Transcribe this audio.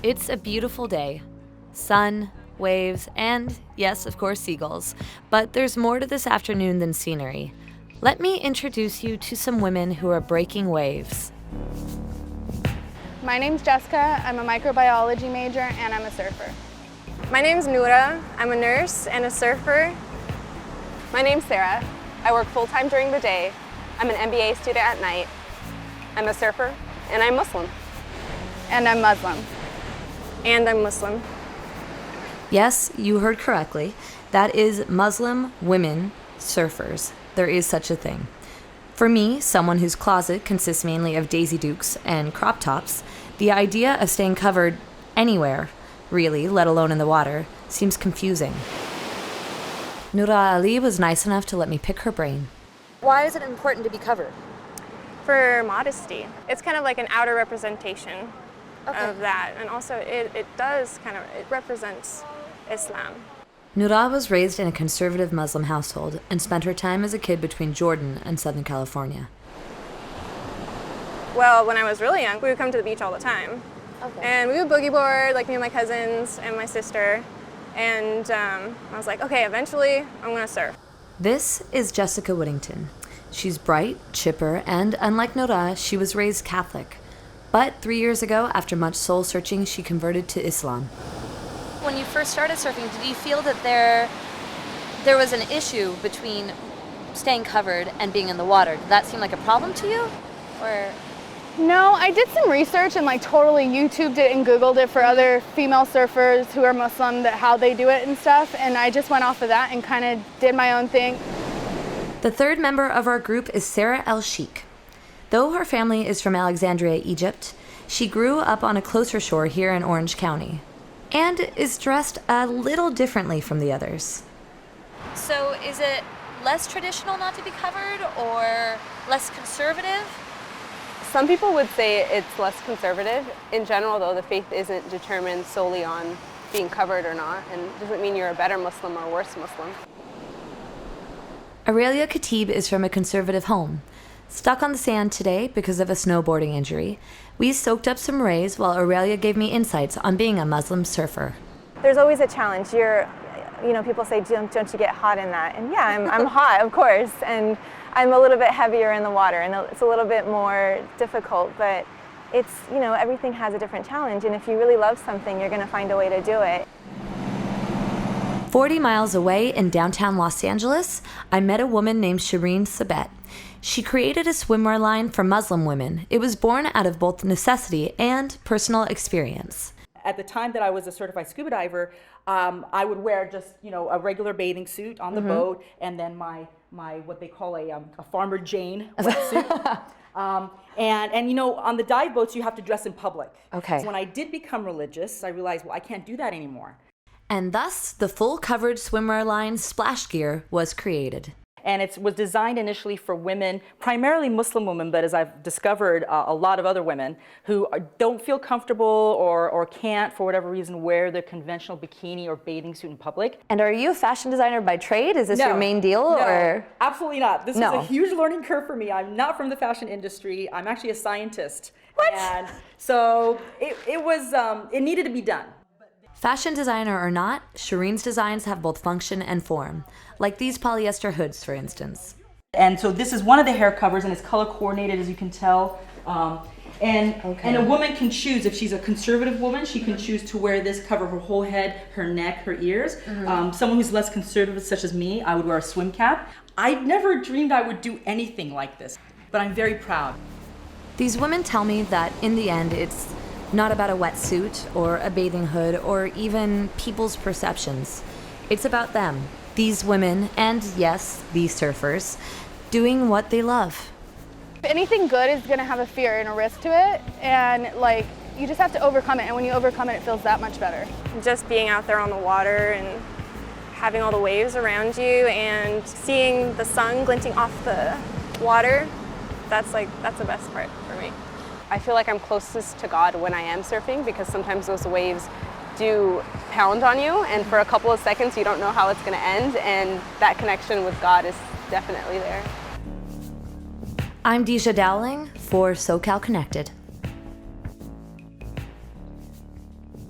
It's a beautiful day. Sun, waves, and, yes, of course, seagulls. But there's more to this afternoon than scenery. Let me introduce you to some women who are breaking waves. My name's Jessica. I'm a microbiology major and I'm a surfer. My name's Nourah. I'm a nurse and a surfer. My name's Sarah. I work full-time during the day. I'm an MBA student at night. I'm a surfer and I'm Muslim. And I'm Muslim. And I'm Muslim. Yes, you heard correctly. That is Muslim women surfers. There is such a thing. For me, someone whose closet consists mainly of Daisy Dukes and crop tops, the idea of staying covered anywhere, really, let alone in the water, seems confusing. Nourah Ali was nice enough to let me pick her brain. Why is it important to be covered? For modesty. It's kind of like an outer representation of that. And also it represents Islam. Nourah was raised in a conservative Muslim household and spent her time as a kid between Jordan and Southern California. Well, when I was really young, we would come to the beach all the time. And we would boogie board, like me and my cousins and my sister. And I was like, okay, eventually I'm gonna surf. This is Jessica Whittington. She's bright, chipper, and unlike Nourah, she was raised Catholic. But 3 years ago, after much soul searching, she converted to Islam. When you first started surfing, did you feel that there was an issue between staying covered and being in the water? Did that seem like a problem to you? Or No, I did some research and totally YouTubed it and Googled it for other female surfers who are Muslim, how they do it and stuff. And I just went off of that and kind of did my own thing. The third member of our group is Sarah Elsheikh. Though her family is from Alexandria, Egypt, she grew up on a closer shore here in Orange County and is dressed a little differently from the others. So is it less traditional not to be covered or less conservative? Some people would say it's less conservative. In general, though, the faith isn't determined solely on being covered or not, and it doesn't mean you're a better Muslim or worse Muslim. Aurelia Khatib is from a conservative home. Stuck on the sand today because of a snowboarding injury, we soaked up some rays while Aurelia gave me insights on being a Muslim surfer. There's always a challenge. People say, don't you get hot in that? And yeah, I'm hot, of course, and I'm a little bit heavier in the water, and it's a little bit more difficult, but it's, everything has a different challenge, and if you really love something, you're going to find a way to do it. 40 miles away in downtown Los Angeles, I met a woman named Shereen Sabet. She created a swimwear line for Muslim women. It was born out of both necessity and personal experience. At the time that I was a certified scuba diver, I would wear just, a regular bathing suit on the boat, and then my what they call a Farmer Jane wetsuit. And on the dive boats, you have to dress in public. Okay. So when I did become religious, I realized, I can't do that anymore. And thus, the full covered swimwear line Splashgear was created. And it was designed initially for women, primarily Muslim women, but as I've discovered, a lot of other women who don't feel comfortable or can't, for whatever reason, wear the conventional bikini or bathing suit in public. And are you a fashion designer by trade? Is this your main deal? No, or? Absolutely not. This was a huge learning curve for me. I'm not from the fashion industry. I'm actually a scientist. What? And so it needed to be done. Fashion designer or not, Shereen's designs have both function and form, like these polyester hoods, for instance. And so this is one of the hair covers, and it's color coordinated, as you can tell. And a woman can choose, if she's a conservative woman, she can choose to wear this, cover her whole head, her neck, her ears. Someone who's less conservative, such as me, I would wear a swim cap. I never dreamed I would do anything like this, but I'm very proud. These women tell me that in the end, it's not about a wetsuit or a bathing hood or even people's perceptions. It's about them, these women, and yes, these surfers, doing what they love. Anything good is going to have a fear and a risk to it, and you just have to overcome it, and when you overcome it, it feels that much better. Just being out there on the water and having all the waves around you and seeing the sun glinting off the water, that's the best part for me. I feel like I'm closest to God when I am surfing, because sometimes those waves do pound on you, and for a couple of seconds you don't know how it's going to end, and that connection with God is definitely there. I'm Dija Dowling for SoCal Connected.